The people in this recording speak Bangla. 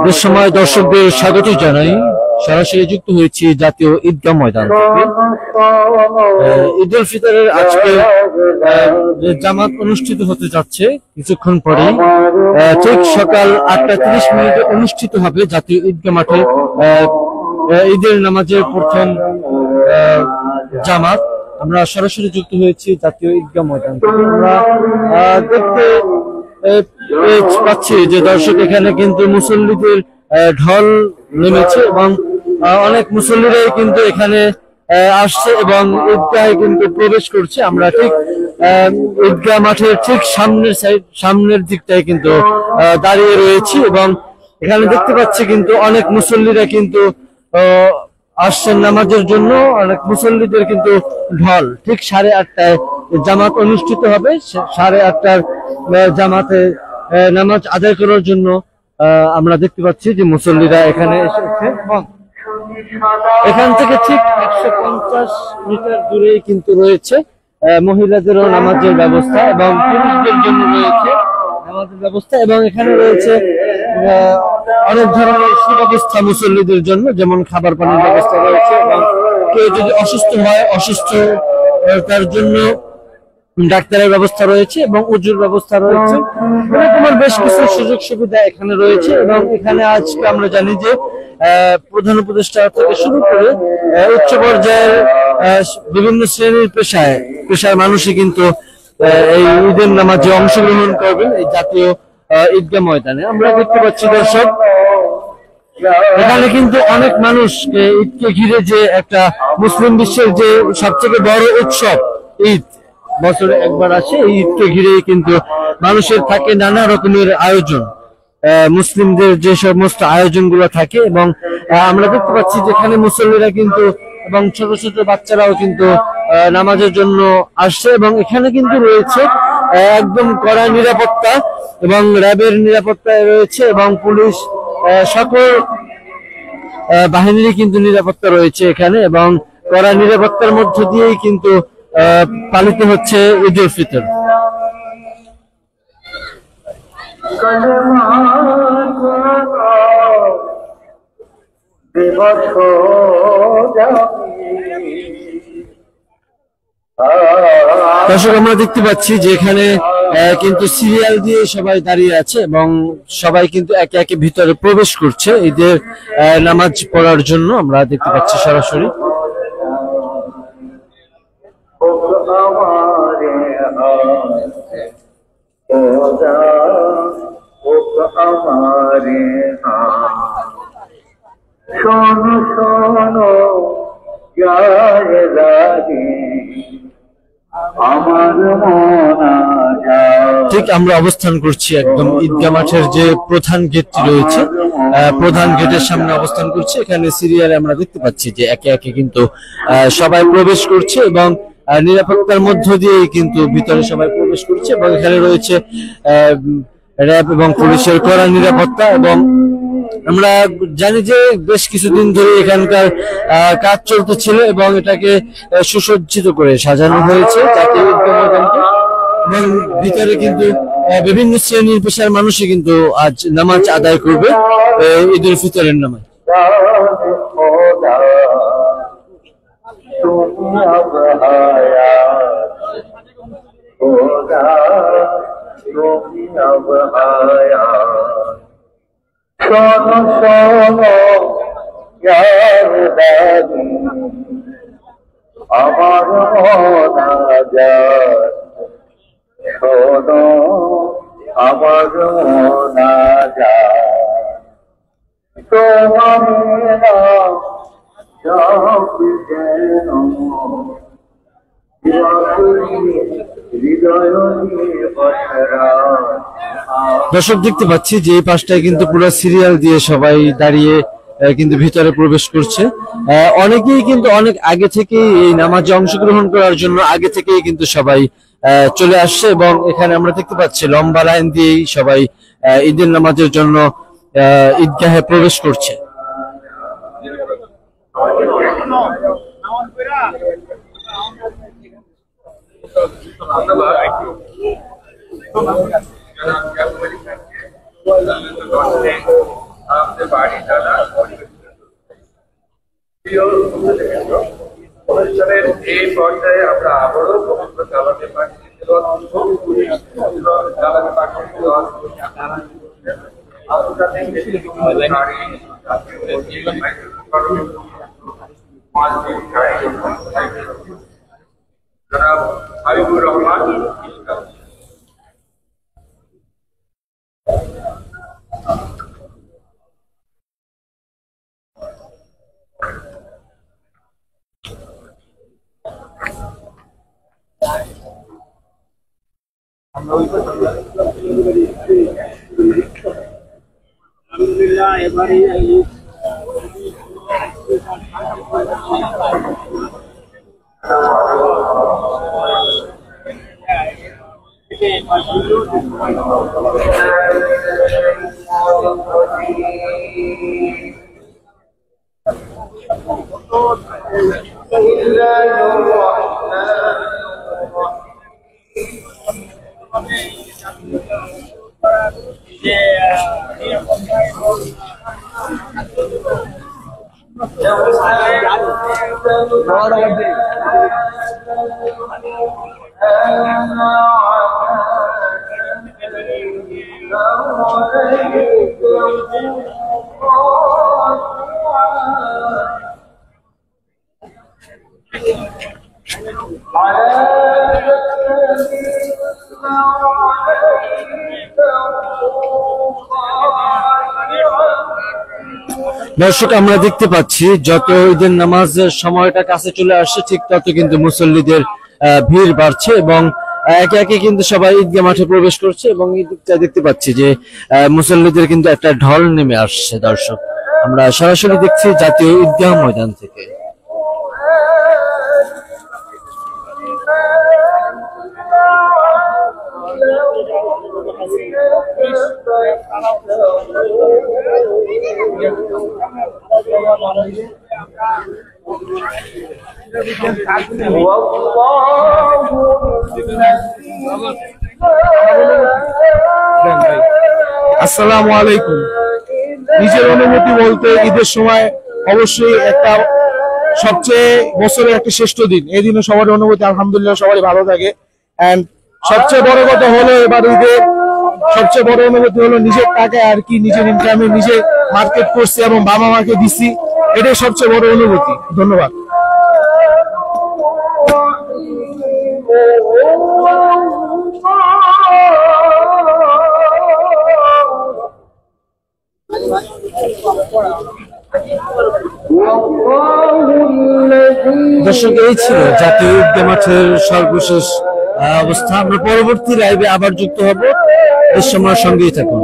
এ সময় দর্শকদের স্বাগত জানাই। সরাসরি যুক্ত হয়েছি জাতীয় ঈদগাহ ময়দান থেকে। ঈদ উল ফিতরের আজকে জামাত অনুষ্ঠিত হতে যাচ্ছে কিছুক্ষণ পরেই। ঠিক সকাল 8:30 অনুষ্ঠিত হবে জাতীয় ঈদগাহ মাঠে ঈদের নামাজের প্রথম জামাত। আমরা সরাসরি যুক্ত হয়েছি জাতীয় ঈদগাহ ময়দান থেকে। আমরা দেখতে পাচ্ছি যে দর্শক এখানে কিন্তু মুসল্লিদের ঢল নেমেছে এবং অনেক মুসল্লিরাই কিন্তু এখানে আসছে এবং ঈদগাহে কিন্তু প্রবেশ করছে। আমরা ঠিক ঈদগাহ মাঠের ঠিক সামনের দিকটায় কিন্তু দাঁড়িয়ে রয়েছি এবং এখানে দেখতে পাচ্ছি কিন্তু অনেক মুসল্লিরা কিন্তু আসছেন নামাজের জন্য। অনেক মুসল্লিদের কিন্তু ঢল। ঠিক 8:30টায় জামাত অনুষ্ঠিত হবে। 8:30টার জামাতে নামাজ আদায় করার জন্য আমরা দেখতে পাচ্ছি যে মুসল্লিরা এখানে এসেছে। এখান থেকে ঠিক 150 মিটার দূরেই কিন্তু রয়েছে মহিলাদেরও নামাজের ব্যবস্থা এবং পুরুষদের জন্য রয়েছে নামাজের ব্যবস্থা এবং এখানে রয়েছে অনেক ধরনের সুব্যবস্থা মুসল্লিদের জন্য, যেমন খাবার পানির ব্যবস্থা রয়েছে এবং কেউ যদি অসুস্থ হয় অসুস্থতার জন্য ডাক্তারের ব্যবস্থা রয়েছে এবং উজুর ব্যবস্থা রয়েছে। এরকমের বেশ কিছু সুযোগ সুবিধা এখানে রয়েছে এবং এখানে আজকে আমরা জানি যে প্রধান উপদেষ্টা থেকে শুরু করে উচ্চ পর্যায়ের বিভিন্ন শ্রেণীর পেশার মানুষই কিন্তু এই ঈদের নামাজে অংশগ্রহণ করবেন এই জাতীয় ঈদগাহ ময়দানে। আমরা দেখতে পাচ্ছি দর্শক এখানে কিন্তু অনেক মানুষ ঈদকে ঘিরে যে একটা মুসলিম বিশ্বের যে সবচেয়ে বড় উৎসব ঈদ, বছরে একবার আসে, এই ঈদকে ঘিরে কিন্তু মানুষের থাকে নানা রকমের আয়োজন, মুসলিমদের যে সমস্ত আয়োজন গুলো থাকে এবং আমরা দেখতে পাচ্ছি যেখানে মুসল্লিরা কিন্তু এবং ছোট ছোট বাচ্চারাও কিন্তু নামাজের জন্য আসছে এবং এখানে কিন্তু রয়েছে একদম কড়া নিরাপত্তা এবং র্যাবের নিরাপত্তায় রয়েছে এবং পুলিশ সকল বাহিনীরই কিন্তু নিরাপত্তা রয়েছে এখানে এবং কড়া নিরাপত্তার মধ্য দিয়েই কিন্তু পালিত হচ্ছে ঈদ উল ফিতর। দর্শক আমরা দেখতে পাচ্ছি যে এখানে কিন্তু সিরিয়াল দিয়ে সবাই দাঁড়িয়ে আছে এবং সবাই কিন্তু একে একে ভিতরে প্রবেশ করছে ঈদের নামাজ পড়ার জন্য। আমরা দেখতে পাচ্ছি সরাসরি ঠিক আমরা অবস্থান করছি একদম ঈদগাহ মাঠের যে প্রধান গেটটি রয়েছে, প্রধান গেটের সামনে অবস্থান করছি। এখানে সিরিয়ালে আমরা দেখতে পাচ্ছি যে একে একে কিন্তু সবাই প্রবেশ করছে এবং নিরাপত্তার মধ্য দিয়েই কিন্তু ভিতরে সবাই প্রবেশ করছে এবং এখানে রয়েছে র্যাব এবং পুলিশের কড়া নিরাপত্তা এবং আমরা জানি যে বেশ কিছুদিন ধরে এখানকার কাজ চলতেছিল এবং এটাকে সুসজ্জিত করে সাজানো হয়েছে জাতীয় ঈদগাহ ময়দানকে এবং ভিতরে কিন্তু বিভিন্ন শ্রেণীর পেশার মানুষই কিন্তু আজ নামাজ আদায় করবে ঈদ উল ফিতরের নামাজ। আমার শোনো আমার দর্শক দেখতে পাচ্ছি যে এই পাশটায় কিন্তু পুরো সিরিয়াল দিয়ে সবাই দাঁড়িয়ে কিন্তু ভিতরে প্রবেশ করছে। অনেকেই কিন্তু অনেক আগে থেকেই এই নামাজে অংশগ্রহণ করার জন্য আগে থেকেই কিন্তু সবাই চলে আসছে এবং এখানে আমরা দেখতে পাচ্ছি লম্বা লাইন দিয়েই সবাই ঈদের নামাজের জন্য ঈদগাহে প্রবেশ করছে। আমাদের বাড়ি জানা প্রিয় উপস্থিতিবৃন্দ, অনুষ্ঠানের এই পর্যায়ে আমরা আবারও পবিত্র কালামে পাখি কালামে পাখি আন্তর্জাতিক জনাব হাবিবুর রহমান ইসলাম। আলহামদুলিল্লাহ এবারে দর্শক, আমরা দেখতে পাচ্ছি যত ঈদের নামাজের সময়টা কাছে চলে আসছে ঠিক তত কিন্তু মুসল্লিদের ভিড় বাড়ছে এবং একে একে কিন্তু সবাই ঈদগাহ মাঠে প্রবেশ করছে এবং ঈদটা দেখতে পাচ্ছি যে মুসল্লিদের কিন্তু একটা ঢল নেমে আসছে। দর্শক, আমরা সরাসরি দেখছি জাতীয় ঈদগাহ ময়দান থেকে। আসসালামু আলাইকুম। নিজের অনুভূতি বলতে ঈদের সময় অবশ্যই একটা সবচেয়ে বছরের একটা শ্রেষ্ঠ দিন। এই দিনে সবার অনুভূতি আলহামদুলিল্লাহ সবারই ভালো থাকে। এন্ড সবচেয়ে বড় কথা হলো এবার ঈদের সবচেয়ে বড় অনুভূতি হলো নিজের টাকায় আর কি নিজের ইনকামে নিজে মার্কেট করছি এবং বাবা মাকে দিছি, এটাই সবচেয়ে বড় অনুভূতি। ধন্যবাদ। দর্শক, এই ছিল জাতীয় ঈদগাহ মাঠের সর্বশেষ অবস্থা। আমরা পরবর্তী লাইভে আবার যুক্ত হব। এই সময় সঙ্গেই থাকুন।